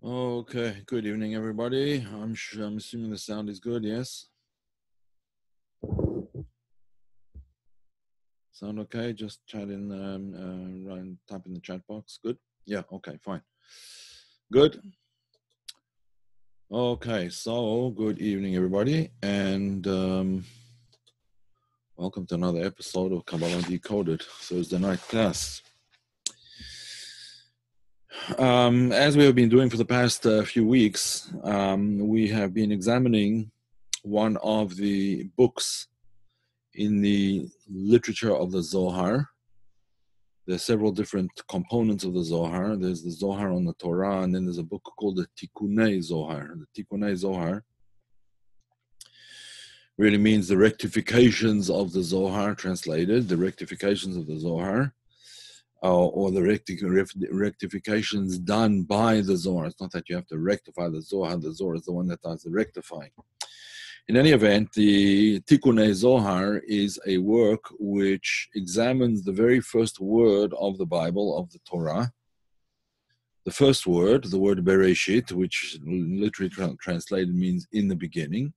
Okay, good evening, everybody. I'm assuming the sound is good, yes? Sound okay? Just chat in, type in the chat box. Good? Yeah, okay, fine. Good? Okay, so good evening, everybody, and welcome to another episode of Kabbalah Decoded, Thursday night class. As we have been doing for the past few weeks, we have been examining one of the books in the literature of the Zohar. There are several different components of the Zohar. There's the Zohar on the Torah, and then there's a book called the Tikunei Zohar. The Tikunei Zohar really means the rectifications of the Zohar, translated, the rectifications of the Zohar, or the rectifications done by the Zohar. It's not that you have to rectify the Zohar is the one that does the rectifying. In any event, the Tikun Zohar is a work which examines the very first word of the Bible, of the Torah. The first word, the word Bereshit, which literally translated means in the beginning.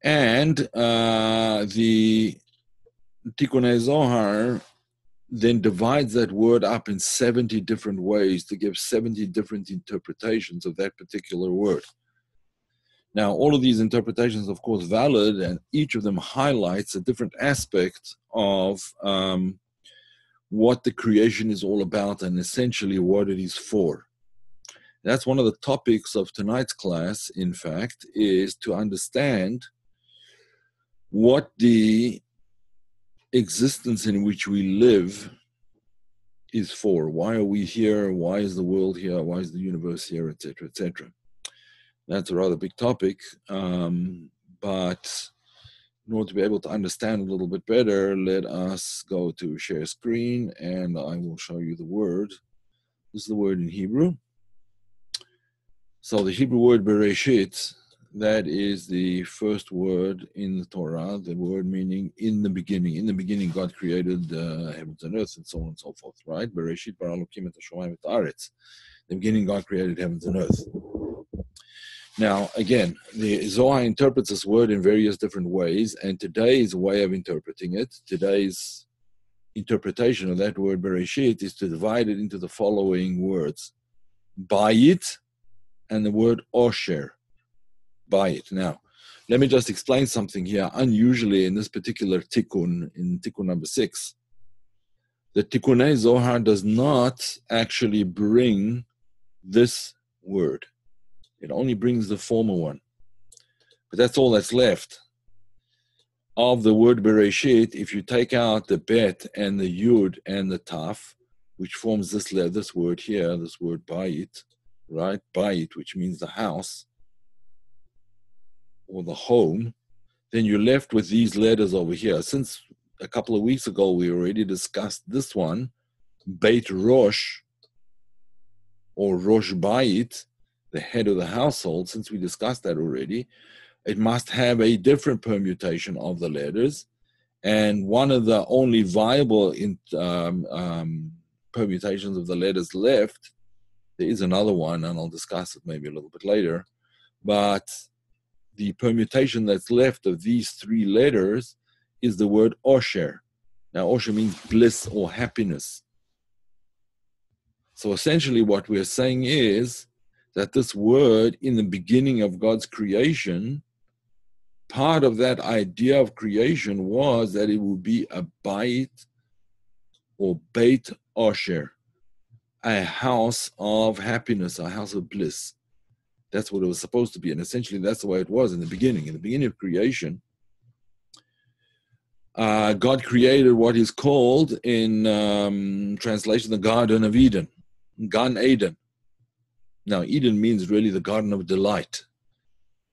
And the Tikun Zohar then divides that word up in 70 different ways to give 70 different interpretations of that particular word. Now, all of these interpretations, of course, valid, and each of them highlights a different aspect of what the creation is all about and essentially what it is for. That's one of the topics of tonight's class, in fact, is to understand what the existence in which we live is for. Why are we here? Why is the world here? Why is the universe here? Etc., etc. That's a rather big topic, but in order to be able to understand a little bit better, let us go to share screen, and I will show you the word. This is the word in Hebrew. So the Hebrew word Bereshit, that is the first word in the Torah, the word meaning in the beginning. In the beginning, God created heavens and earth and so on and so forth, right? Bereshit bara Elokim et hashamayim et haaretz. In the beginning, God created heavens and earth. Now, again, the Zohar interprets this word in various different ways, and today's way of interpreting it, today's interpretation of that word Bereshit, is to divide it into the following words: Bayit and the word Osher. Bayit. Now, let me just explain something here. Unusually, in this particular tikkun, in tikkun number 6, the Tikunei Zohar does not actually bring this word. It only brings the former one. But that's all that's left of the word Bereshit. If you take out the bet and the yud and the taf, which forms this word here, this word bayit, right? Bayit, which means the house or the home, then you're left with these letters over here. Since a couple of weeks ago, we already discussed this one, Beit Rosh, or Rosh Bayit, the head of the household. Since we discussed that already, it must have a different permutation of the letters, and one of the only viable permutations of the letters left, there is another one, and I'll discuss it maybe a little bit later, but the permutation that's left of these three letters is the word Osher. Now, Osher means bliss or happiness. So essentially what we're saying is that this word, in the beginning of God's creation, part of that idea of creation was that it would be a Beit or Beit Osher, a house of happiness, a house of bliss. That's what it was supposed to be. And essentially that's the way it was in the beginning. In the beginning of creation, God created what is called in translation the Garden of Eden, Gan Eden. Now, Eden means really the Garden of Delight.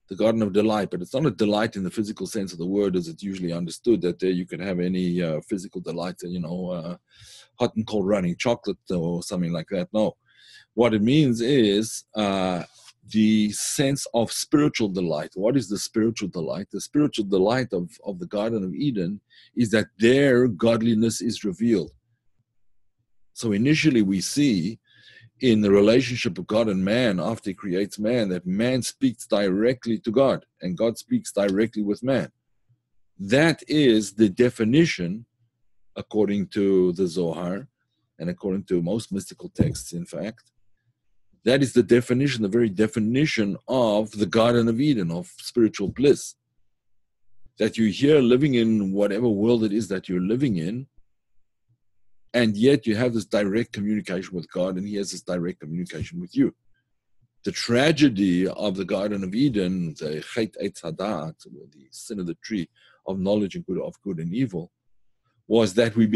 The Garden of Delight, but it's not a delight in the physical sense of the word as it's usually understood, that there you can have any physical delights, hot and cold running chocolate or something like that. No. What it means is the sense of spiritual delight. What is the spiritual delight? The spiritual delight of the Garden of Eden is that there godliness is revealed. So initially we see in the relationship of God and man, after he creates man, that man speaks directly to God and God speaks directly with man. That is the definition, according to the Zohar and according to most mystical texts, in fact. That is the definition, the very definition of the Garden of Eden, of spiritual bliss. That you're here living in whatever world it is that you're living in, and yet you have this direct communication with God, and he has this direct communication with you. The tragedy of the Garden of Eden, the Chet Eitz Hadat, the sin of the tree of knowledge and good, of good and evil, was that we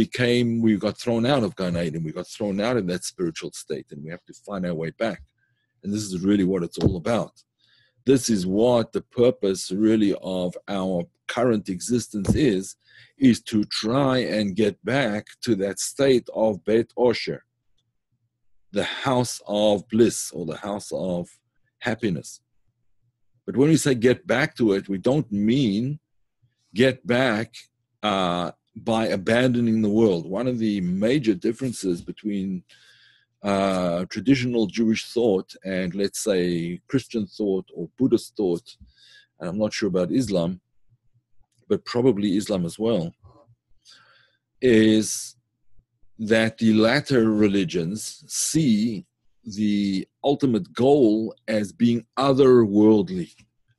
got thrown out of Gan Eden. We got thrown out of that spiritual state, and we have to find our way back. And this is really what it's all about. This is what the purpose really of our current existence is to try and get back to that state of Beit Osher, the house of bliss or the house of happiness. But when we say get back to it, we don't mean get back by abandoning the world. One of the major differences between traditional Jewish thought and, let's say, Christian thought or Buddhist thought, and I'm not sure about Islam, but probably Islam as well, is that the latter religions see the ultimate goal as being otherworldly,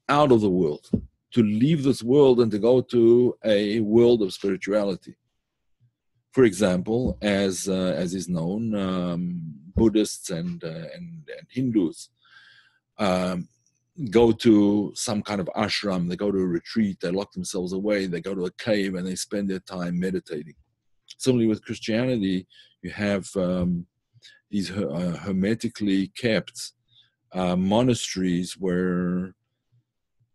out of the world, to leave this world and to go to a world of spirituality. For example, as is known, Buddhists and Hindus go to some kind of ashram, they go to a retreat, they lock themselves away, they go to a cave and they spend their time meditating. Similarly with Christianity, you have these hermetically kept monasteries where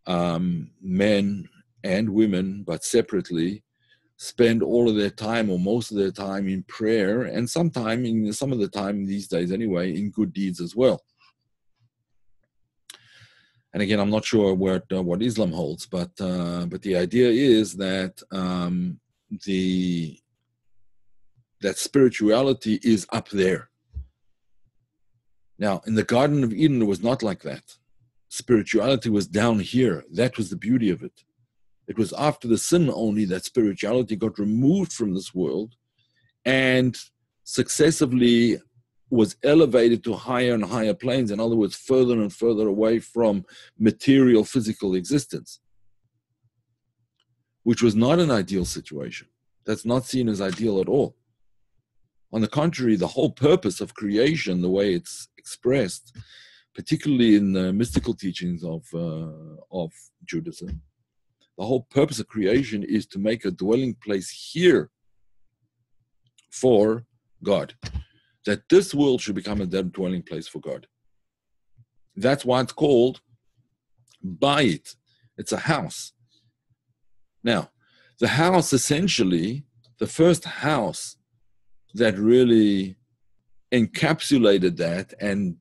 men and women, but separately, spend all of their time or most of their time in prayer, and some of the time these days anyway, in good deeds as well. And again, I'm not sure what Islam holds, but the idea is that that spirituality is up there. Now, in the Garden of Eden, it was not like that. Spirituality was down here. That was the beauty of it. It was after the sin only that spirituality got removed from this world and successively was elevated to higher and higher planes. In other words, further and further away from material physical existence, which was not an ideal situation. That's not seen as ideal at all. On the contrary, the whole purpose of creation, the way it's expressed, particularly in the mystical teachings of Judaism, the whole purpose of creation is to make a dwelling place here for God. That this world should become a dwelling place for God. That's why it's called Bayit. It's a house. Now, the house essentially, the first house that really encapsulated that and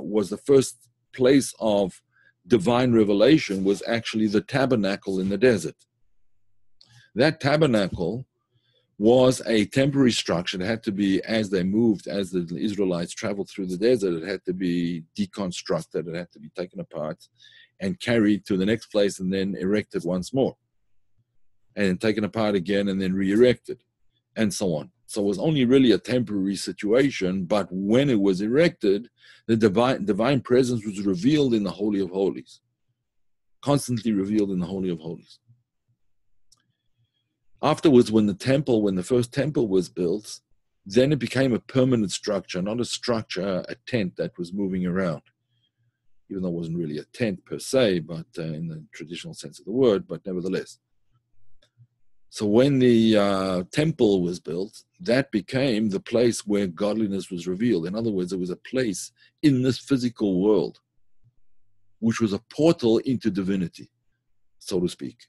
was the first place of divine revelation was actually the tabernacle in the desert. That tabernacle was a temporary structure. It had to be, as they moved, as the Israelites traveled through the desert, it had to be deconstructed, it had to be taken apart and carried to the next place and then erected once more. And taken apart again and then re-erected, and so on. So it was only really a temporary situation, but when it was erected, the divine presence was revealed in the Holy of Holies, constantly revealed in the Holy of Holies. Afterwards, when the first temple was built, then it became a permanent structure, not a structure, a tent that was moving around. Even though it wasn't really a tent per se, but in the traditional sense of the word, but nevertheless. So when the temple was built, that became the place where godliness was revealed. In other words, it was a place in this physical world, which was a portal into divinity, so to speak.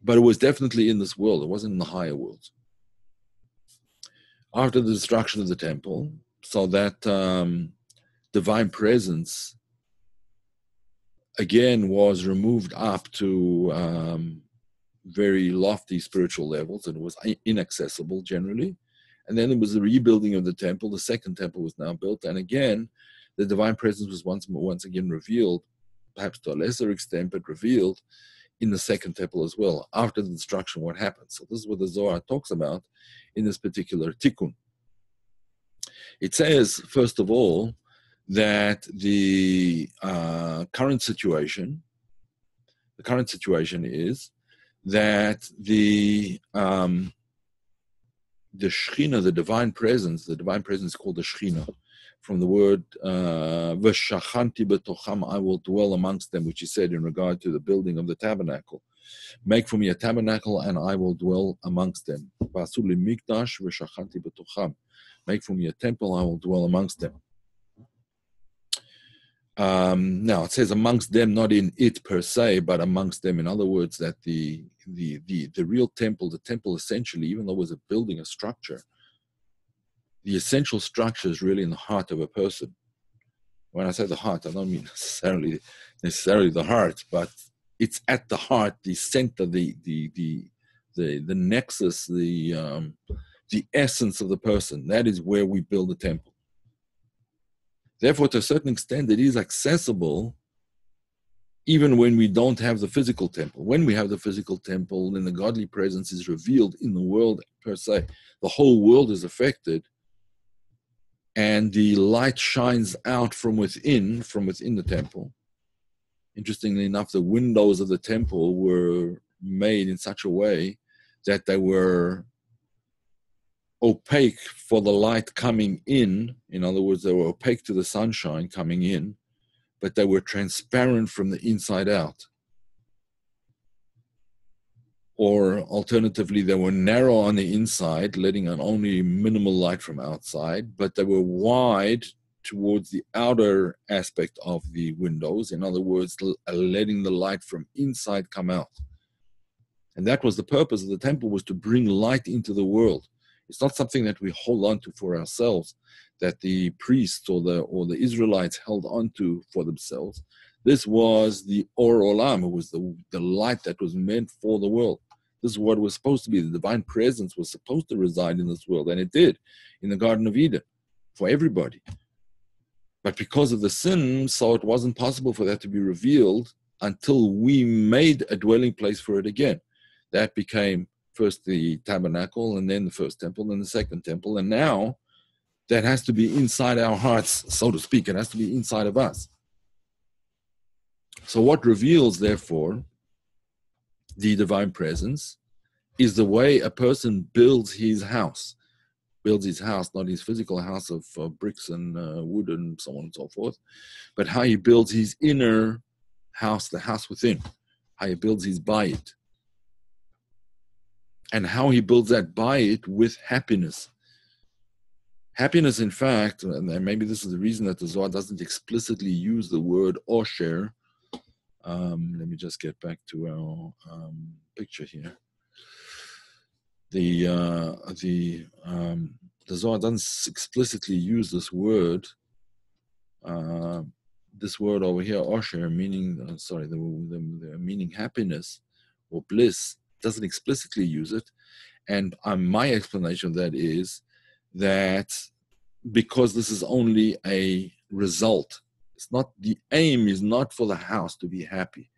But it was definitely in this world. It wasn't in the higher worlds. After the destruction of the temple, so that divine presence again was removed up to very lofty spiritual levels, and it was inaccessible generally. And then there was the rebuilding of the temple. The second temple was now built, and again, the divine presence was once again revealed, perhaps to a lesser extent, but revealed in the second temple as well. After the destruction, what happened? So this is what the Zohar talks about in this particular tikkun. It says, first of all, that the current situation is that the Shekhinah, the divine presence is called the Shekhinah, from the word V'shachanti betocham, I will dwell amongst them, which is said in regard to the building of the tabernacle. Make for me a tabernacle, and I will dwell amongst them. V'asu li mikdash v'shachanti betocham. Make for me a temple, I will dwell amongst them. Now it says amongst them, not in it per se, but amongst them. In other words, that the real temple, the temple essentially, even though it was a building, a structure, the essential structure is really in the heart of a person. When I say the heart, I don't mean necessarily the heart, but it's at the heart, the center, the nexus, the essence of the person. That is where we build the temple. Therefore, to a certain extent, it is accessible even when we don't have the physical temple. When we have the physical temple, then the godly presence is revealed in the world per se. The whole world is affected, and the light shines out from within the temple. Interestingly enough, the windows of the temple were made in such a way that they were opaque for the light coming in. In other words, they were opaque to the sunshine coming in, but they were transparent from the inside out. Or alternatively, they were narrow on the inside, letting in only minimal light from outside, but they were wide towards the outer aspect of the windows. In other words, letting the light from inside come out. And that was the purpose of the temple, was to bring light into the world. It's not something that we hold on to for ourselves, that the priests or the Israelites held on to for themselves. This was the Or Olam. It was the light that was meant for the world. This is what it was supposed to be. The divine presence was supposed to reside in this world, and it did in the Garden of Eden for everybody. But because of the sin, so it wasn't possible for that to be revealed until we made a dwelling place for it again. That became first the tabernacle, and then the first temple, and the second temple. And now that has to be inside our hearts, so to speak. It has to be inside of us. So what reveals, therefore, the divine presence is the way a person builds his house. Builds his house, not his physical house of bricks and wood and so on and so forth, but how he builds his inner house, the house within, how he builds his bayit. And how he builds that bayit with happiness. Happiness, in fact, and maybe this is the reason that the Zohar doesn't explicitly use the word osher. Let me just get back to our picture here. The Zohar doesn't explicitly use this word over here, osher, meaning the meaning happiness or bliss. Doesn't explicitly use it, and my explanation of that is that because this is only a result. It's not, the aim is not for the house to be happy.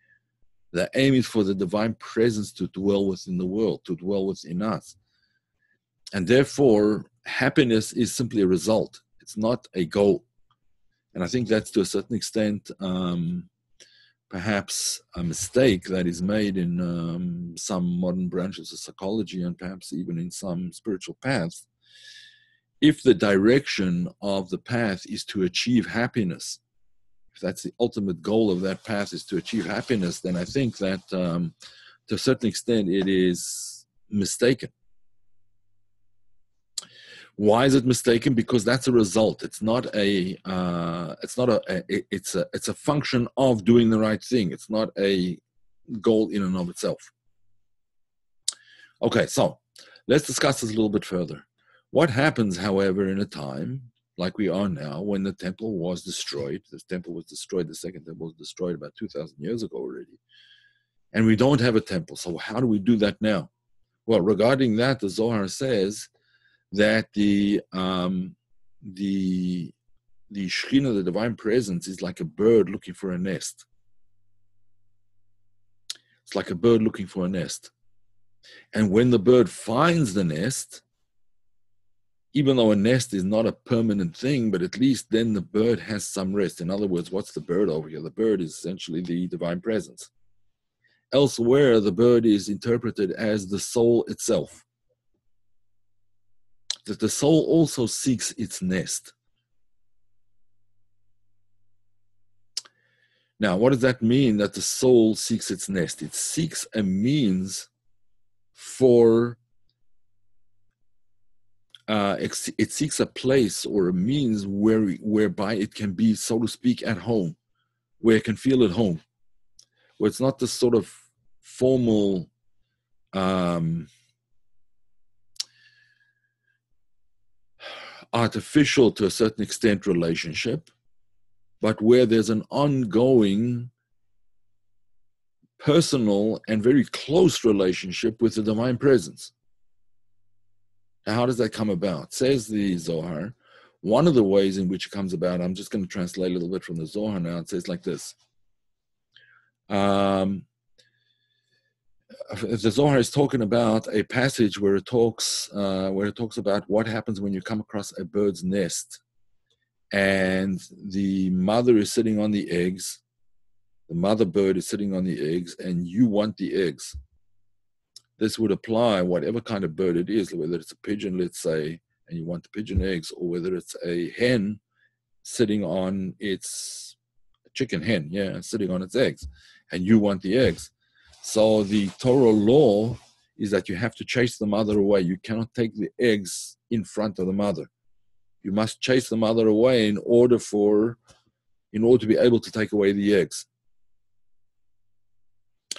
The aim is for the divine presence to dwell within the world, to dwell within us. And therefore, happiness is simply a result. It's not a goal. And I think that's to a certain extent perhaps a mistake that is made in some modern branches of psychology, and perhaps even in some spiritual paths. If the direction of the path is to achieve happiness, if that's the ultimate goal of that path is to achieve happiness, then I think that to a certain extent it is mistaken. Why is it mistaken? Because that's a result. It's a function of doing the right thing. It's not a goal in and of itself. Okay, so let's discuss this a little bit further. What happens, however, in a time like we are now, when the temple was destroyed. The temple was destroyed, the second temple was destroyed about 2,000 years ago already. And we don't have a temple. So how do we do that now? Well, regarding that, the Zohar says that the Shekhinah, the divine presence, is like a bird looking for a nest. It's like a bird looking for a nest. And when the bird finds the nest, even though a nest is not a permanent thing, but at least then the bird has some rest. In other words, what's the bird over here? The bird is essentially the divine presence. Elsewhere, the bird is interpreted as the soul itself. That the soul also seeks its nest. Now, what does that mean, that the soul seeks its nest? It seeks a means for, it seeks a place or a means whereby it can be, so to speak, at home, where it can feel at home, where it's not this sort of formal artificial, to a certain extent, relationship, but where there's an ongoing personal and very close relationship with the divine presence. Now, how does that come about? Says the Zohar, one of the ways in which it comes about, I'm just going to translate a little bit from the Zohar now. It says like this. The Zohar is talking about a passage where it talks about what happens when you come across a bird's nest, and the mother is sitting on the eggs. The mother bird is sitting on the eggs, and you want the eggs. This would apply whatever kind of bird it is, whether it's a pigeon, let's say, and you want the pigeon eggs, or whether it's a hen sitting on its chicken hen, sitting on its eggs, and you want the eggs. So the Torah law is that you have to chase the mother away. You cannot take the eggs in front of the mother. You must chase the mother away in order to be able to take away the eggs.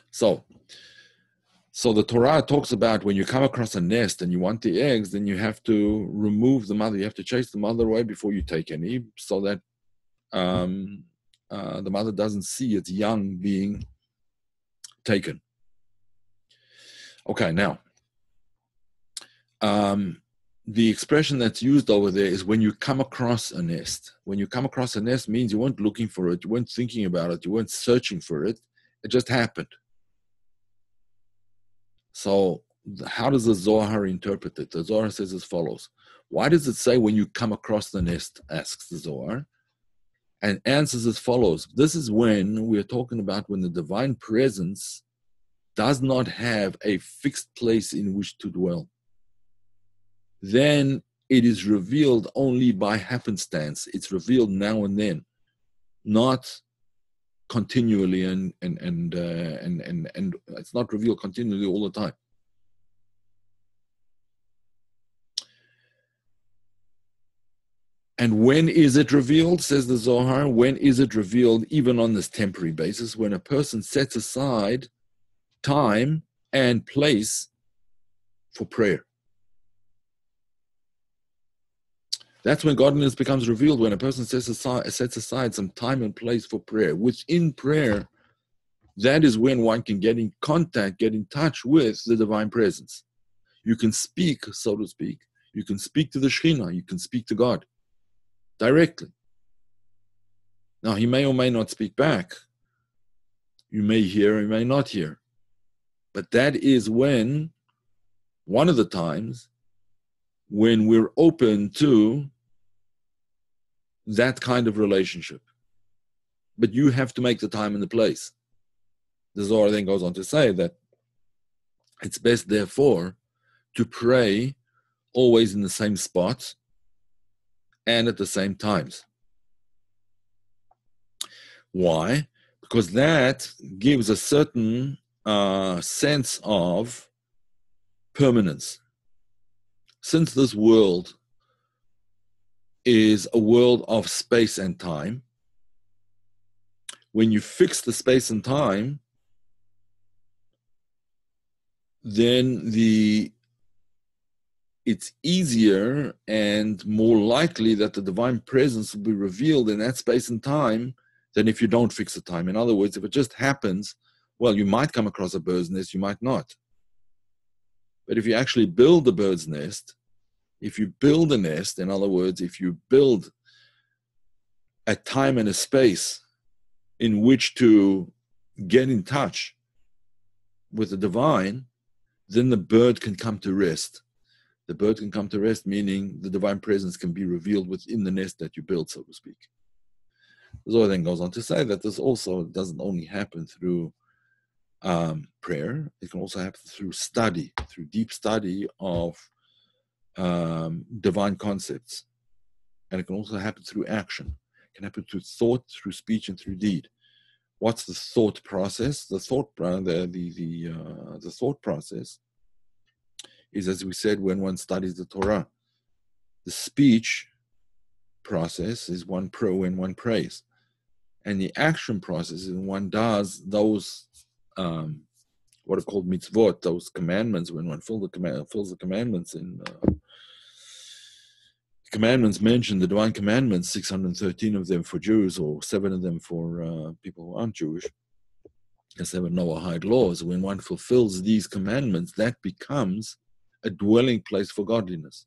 So the Torah talks about when you come across a nest and you want the eggs, then you have to remove the mother. You have to chase the mother away before you take any, so that the mother doesn't see its young being taken. Okay, now, the expression that's used over there is when you come across a nest. When you come across a nest means you weren't looking for it, you weren't thinking about it, you weren't searching for it. It just happened. So how does the Zohar interpret it? The Zohar says as follows. Why does it say when you come across the nest, asks the Zohar, and answers as follows. This is when we're talking about when the divine presence does not have a fixed place in which to dwell. Then it is revealed only by happenstance. It's revealed now and then, not continually, and it's not revealed continually all the time. And when is it revealed, says the Zohar? When is it revealed, even on this temporary basis? When a person sets aside time and place for prayer. That's when godliness becomes revealed, when a person sets aside some time and place for prayer. Within prayer, that is when one can get in contact, get in touch with the divine presence. You can speak, so to speak. You can speak to the Shekhinah. You can speak to God directly. Now, he may or may not speak back. You may hear, you may not hear. But that is when, one of the times, when we're open to that kind of relationship. But you have to make the time and the place. The Zohar then goes on to say that it's best, therefore, to pray always in the same spot and at the same times. Why? Because that gives a certain sense of permanence. Since this world is a world of space and time, when you fix the space and time, then the it's easier and more likely that the divine presence will be revealed in that space and time than if you don't fix the time. In other words, if it just happens, well, you might come across a bird's nest, you might not. But if you actually build a bird's nest, if you build a nest, in other words, if you build a time and a space in which to get in touch with the divine, then the bird can come to rest. The bird can come to rest, meaning the divine presence can be revealed within the nest that you build, so to speak. The Zohar then goes on to say that this also doesn't only happen through prayer, it can also happen through study, through deep study of divine concepts. And it can also happen through action. It can happen through thought, through speech, and through deed. What's the thought process? The thought process is, as we said, when one studies the Torah. The speech process is when one prays. And the action process is when one does those, what are called mitzvot, those commandments, when one fills the commandments in... commandments mentioned, the divine commandments, 613 of them for Jews, or 7 of them for people who aren't Jewish, the 7 Noahide laws. When one fulfills these commandments, that becomes a dwelling place for godliness.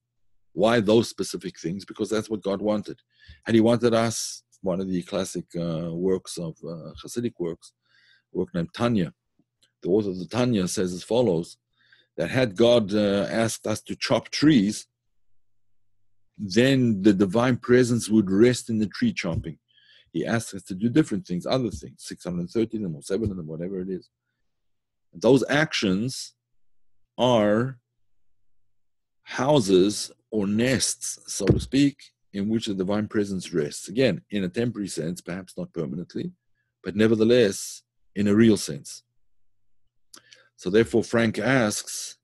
Why those specific things? Because that's what God wanted. And he wanted us, one of the classic works of Hasidic works, a work named Tanya. The author of the Tanya says as follows, that had God asked us to chop trees, then the divine presence would rest in the tree chopping. He asks us to do different things, other things, 613 of them or 7 of them, whatever it is. Those actions are houses or nests, so to speak, in which the divine presence rests. Again, in a temporary sense, perhaps not permanently, but nevertheless, in a real sense. So therefore, Frank asks,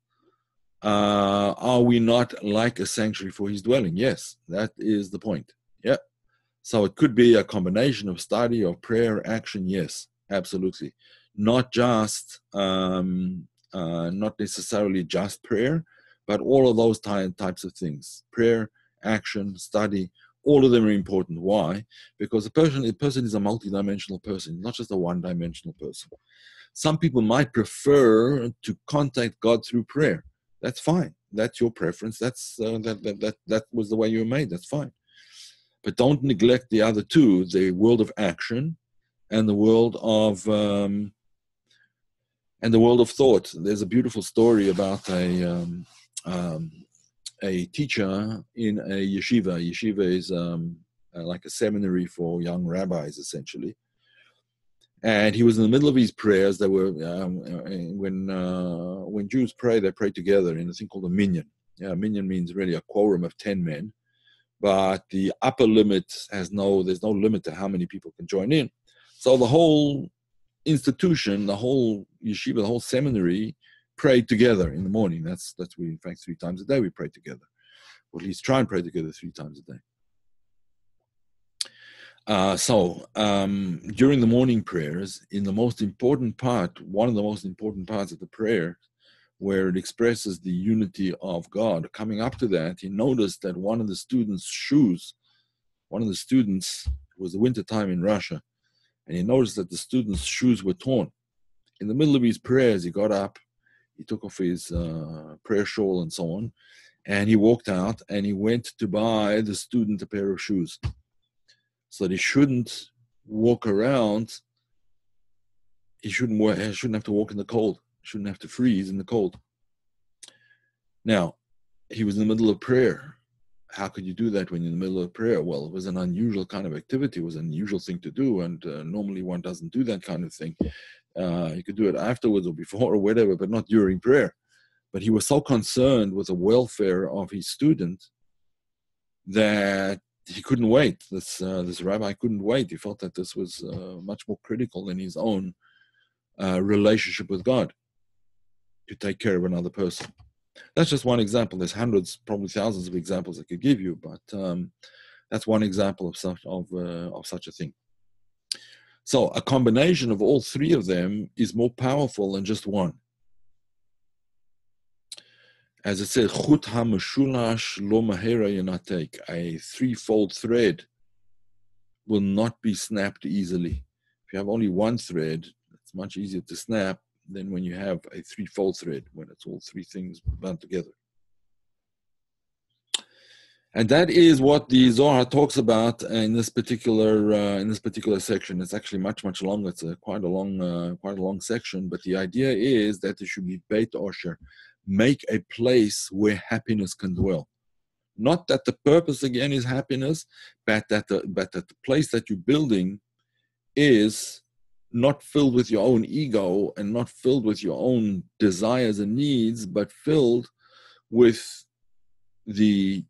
are we not like a sanctuary for his dwelling? Yes, that is the point. Yeah. So it could be a combination of study, of prayer, action. Yes, absolutely. Not just, not necessarily just prayer, but all of those types of things. Prayer, action, study, all of them are important. Why? Because a person is a multidimensional person, not just a one-dimensional person. Some people might prefer to contact God through prayer. That's fine. That's your preference. That's that was the way you were made. That's fine. But don't neglect the other two: the world of action and the world of thought. There's a beautiful story about a teacher in a yeshiva. Yeshiva is like a seminary for young rabbis, essentially. And he was in the middle of his prayers. There were when Jews pray, they pray together in a thing called a minyan. Yeah, a minyan means really a quorum of 10 men, but the upper limit there's no limit to how many people can join in. So the whole institution, the whole yeshiva, the whole seminary prayed together in the morning. That's we, in fact, 3 times a day we pray together, or at least try and pray together 3 times a day. During the morning prayers, in the most important part, one of the most important parts of the prayer, where it expresses the unity of God, coming up to that, he noticed that one of the students' shoes, it was the winter time in Russia, and he noticed that the student's shoes were torn. In the middle of his prayers, he got up, he took off his prayer shawl and so on, and he walked out and he went to buy the student a pair of shoes. So that he shouldn't walk around, he shouldn't have to walk in the cold, shouldn't have to freeze in the cold. Now, he was in the middle of prayer. How could you do that when you're in the middle of prayer? Well, it was an unusual kind of activity, it was an unusual thing to do, and normally one doesn't do that kind of thing. You could do it afterwards or before or whatever, but not during prayer. But he was so concerned with the welfare of his student that he couldn't wait. This rabbi couldn't wait. He felt that this was much more critical than his own relationship with God, to take care of another person. That's just one example. There's hundreds, probably thousands of examples I could give you, but that's one example of such a thing. So a combination of all 3 of them is more powerful than just one. As it says, Chut ha-meshulash lo mahera yanatek. A threefold thread will not be snapped easily. If you have only one thread, it's much easier to snap than when you have a threefold thread, when it's all three things bound together. And that is what the Zohar talks about in this particular section. It's actually much longer. It's quite a long section. But the idea is that there should be Beit Osher, make a place where happiness can dwell. Not that the purpose again is happiness, but that the place that you're building is not filled with your own ego and not filled with your own desires and needs, but filled with the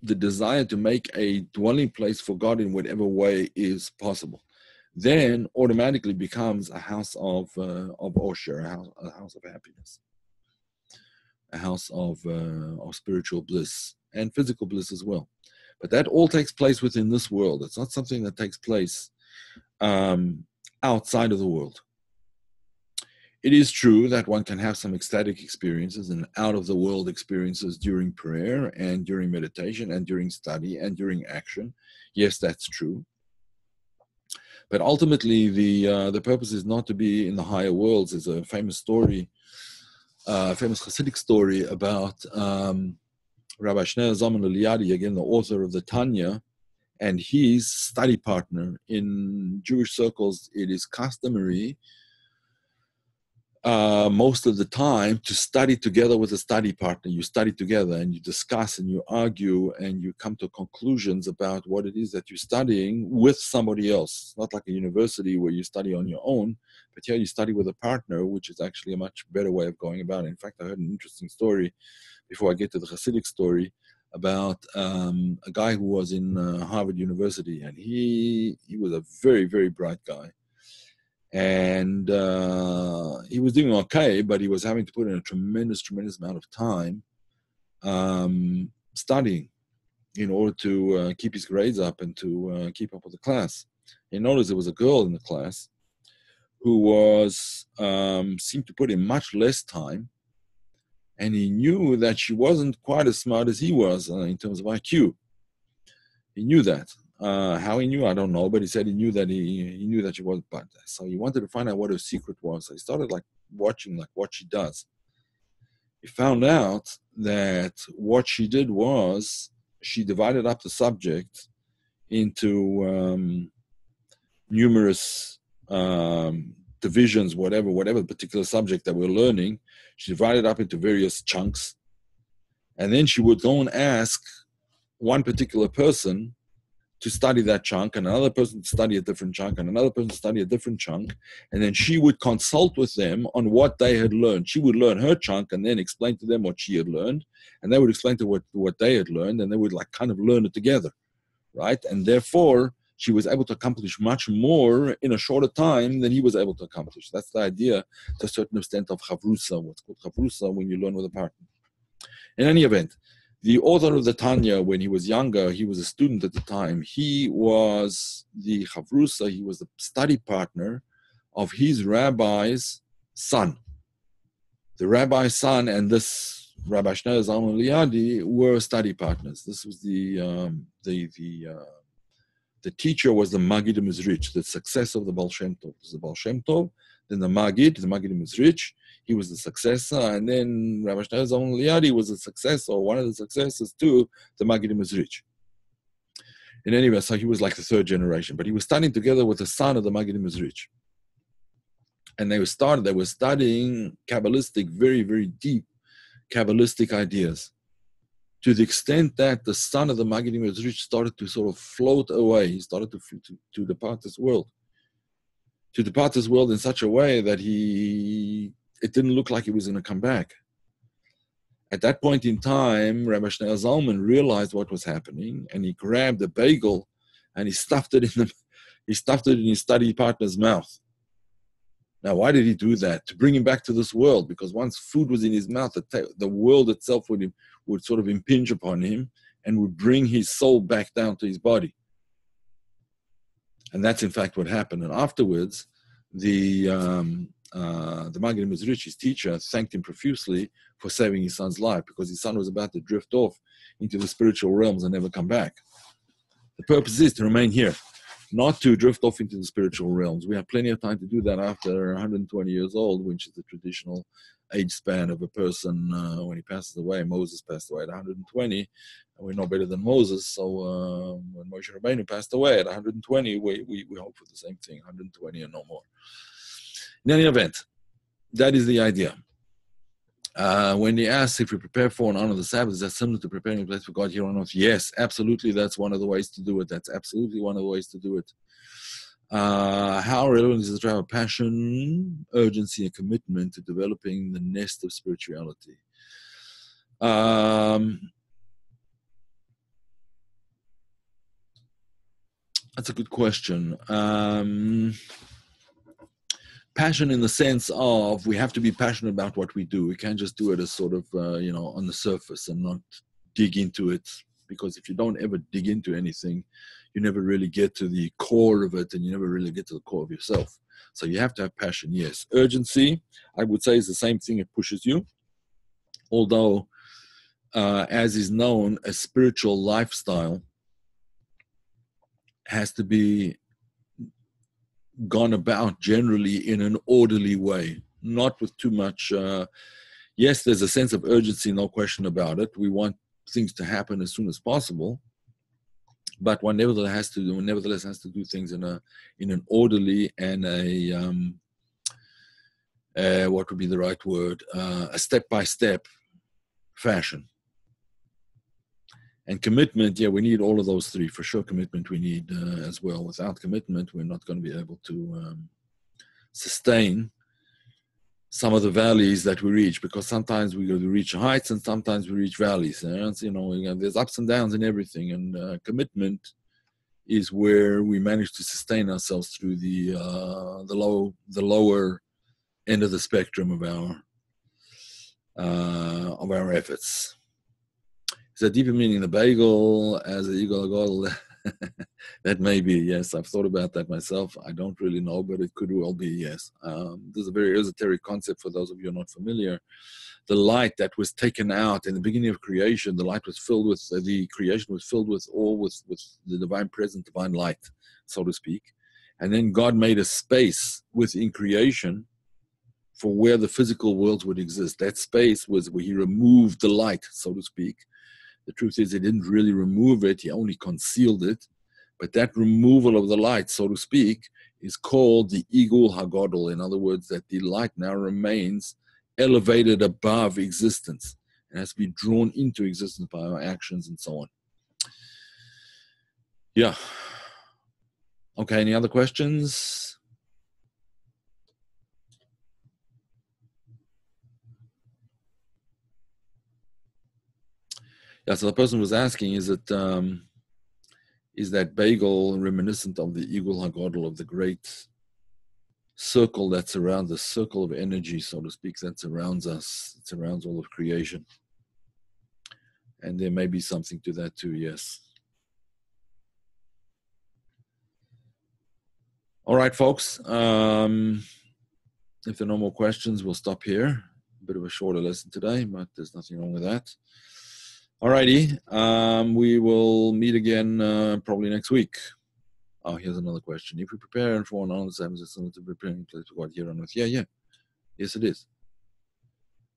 desire to make a dwelling place for God in whatever way is possible. Then automatically becomes a house of Osher, a house of happiness, a house of spiritual bliss and physical bliss as well. But that all takes place within this world. It's not something that takes place outside of the world. It is true that one can have some ecstatic experiences and out-of-the-world experiences during prayer and during meditation and during study and during action. Yes, that's true. But ultimately, the purpose is not to be in the higher worlds. There's a famous story, famous Hasidic story about Rabbi Shneur Zalman Eliade, again, the author of the Tanya, and his study partner. In Jewish circles, it is customary most of the time to study together with a study partner. You study together and you discuss and you argue and you come to conclusions about what it is that you're studying with somebody else. It's not like a university where you study on your own, but here you study with a partner, which is actually a much better way of going about it. In fact, I heard an interesting story before I get to the Hasidic story about a guy who was in Harvard University, and he was a very, very bright guy. And he was doing okay, but he was having to put in a tremendous amount of time studying in order to keep his grades up and to keep up with the class. He noticed there was a girl in the class who was seemed to put in much less time, and he knew that she wasn't quite as smart as he was in terms of IQ. He knew that. How he knew, I don't know, but he said he knew that he knew that she was. But so he wanted to find out what her secret was. So he started watching what she does. He found out that what she did was she divided up the subject into numerous divisions, whatever particular subject that we're learning. She divided up into various chunks, and then she would go and ask one particular person to study that chunk, and another person to study a different chunk, and another person to study a different chunk, and then she would consult with them on what they had learned. She would learn her chunk and then explain to them what she had learned, and they would explain to what they had learned, and they would kind of learn it together, right? And therefore, she was able to accomplish much more in a shorter time than he was able to accomplish. That's the idea, to a certain extent, of chavrusa, what's called chavrusa when you learn with a partner. In any event, the author of the Tanya, when he was younger, he was a student at the time. He was the chavrusa, he was the study partner of his rabbi's son. The rabbi's son and this Rabbi Shneur Zalman Eliade were study partners. This was the teacher was the Maggid Mizrich, the successor of the Baal Shem Tov. There's the Baal Shem Tov, then the Maggid Mizrich. He was the successor, and then Rabbi Shneur Zalman Eliade was the successor, or one of the successors to the Maggid Mizrich. In any way, so he was like the third generation, but he was studying together with the son of the Maggid Mizrich. And they were studying Kabbalistic, very, very deep Kabbalistic ideas, to the extent that the son of the Maggid Mizrich started to sort of float away. He started to depart this world. To depart this world in such a way that it didn't look like he was going to come back. At that point in time, Rabbi Shneur Zalman realized what was happening, and he grabbed a bagel and he stuffed it in his study partner's mouth. Now, why did he do that? To bring him back to this world, because once food was in his mouth, the world itself would sort of impinge upon him and would bring his soul back down to his body. And that's in fact what happened. And afterwards, the the Maggid was rich, his teacher, thanked him profusely for saving his son's life, because his son was about to drift off into the spiritual realms and never come back. The purpose is to remain here, not to drift off into the spiritual realms. We have plenty of time to do that after 120 years old, which is the traditional age span of a person when he passes away. Moses passed away at 120, and we're no better than Moses. So when Moshe Rabbeinu passed away at 120, we hope for the same thing, 120 and no more. In any event, that is the idea. When he asks if we prepare for and honor the Sabbath, is that similar to preparing a place for God here on earth? Yes, absolutely. That's one of the ways to do it. That's absolutely one of the ways to do it. How relevant is it to have a passion, urgency, and commitment to developing the nest of spirituality? That's a good question. Passion in the sense of we have to be passionate about what we do. We can't just do it as sort of, on the surface and not dig into it. Because if you don't ever dig into anything, you never really get to the core of it, and you never really get to the core of yourself. So you have to have passion, yes. Urgency, I would say, is the same thing. It pushes you. Although, as is known, a spiritual lifestyle has to be gone about generally in an orderly way, not with too much. Yes, there's a sense of urgency, no question about it. We want things to happen as soon as possible, but one nevertheless has to do things in an orderly and what would be the right word, a step-by-step fashion. And commitment, yeah, we need all of those three. For sure, commitment we need as well. Without commitment, we're not going to be able to sustain some of the valleys that we reach, because sometimes we go to reach heights and sometimes we reach valleys. And, there's ups and downs in everything. And commitment is where we manage to sustain ourselves through the lower end of the spectrum of our efforts. Is that deeper meaning the bagel as a eagle? That may be, yes. I've thought about that myself. I don't really know, but it could well be, yes. There's a very esoteric concept for those of you who are not familiar. The light that was taken out in the beginning of creation, the creation was filled with the divine presence, divine light, so to speak. And then God made a space within creation for where the physical worlds would exist. That space was where he removed the light, so to speak. The truth is, he didn't really remove it, he only concealed it. But that removal of the light, so to speak, is called the Igul HaGodol. In other words, that the light now remains elevated above existence and has to be drawn into existence by our actions and so on. Yeah. Okay, any other questions? Yeah, so the person was asking, is that bagel reminiscent of the Igul HaGodol, of the great circle that surrounds, the circle of energy, so to speak, that surrounds us, it surrounds all of creation? And there may be something to that too, yes. All right, folks. If there are no more questions, we'll stop here. A bit of a shorter lesson today, but there's nothing wrong with that. All righty. We will meet again probably next week. Oh, here's another question. If we prepare for an honor Sabbath, it's similar to preparing a place for God here on earth. Yeah. Yes, it is.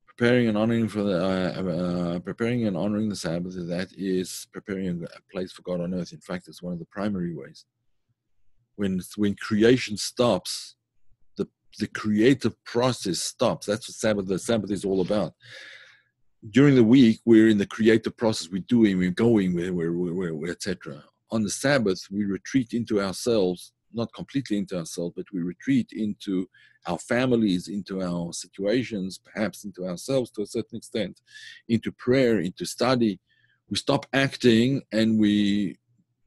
Preparing and honoring the Sabbath, that is preparing a place for God on earth. In fact, it's one of the primary ways. When creation stops, the creative process stops. That's what the Sabbath is all about. During the week, we're in the creative process. We're doing, we're going, we're etc. On the Sabbath, we retreat into ourselves, not completely into ourselves, but we retreat into our families, into our situations, perhaps into ourselves to a certain extent, into prayer, into study. We stop acting and we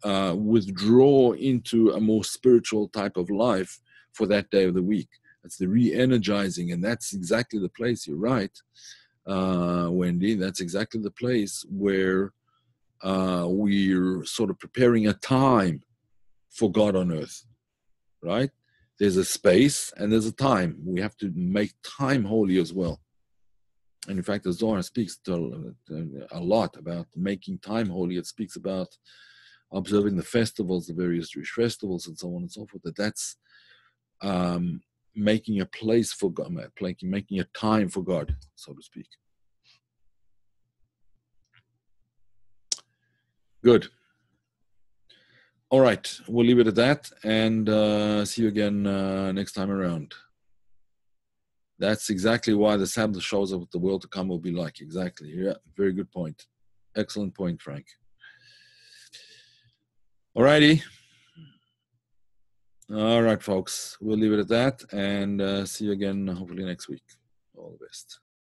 withdraw into a more spiritual type of life for that day of the week. That's the re-energizing, and that's exactly the place, you're right, Wendy, that's exactly the place where we're sort of preparing a time for God on earth, right? There's a space and there's a time. We have to make time holy as well. And in fact, the Zohar speaks a lot about making time holy. It speaks about observing the festivals, the various Jewish festivals, and so on and so forth. That's making a place for God, making a time for God, so to speak. Good. All right, we'll leave it at that, and see you again next time around. That's exactly why the Sabbath shows us what the world to come will be like. Exactly. Yeah, very good point. Excellent point, Frank. All righty. All right, folks. We'll leave it at that, and see you again hopefully next week. All the best.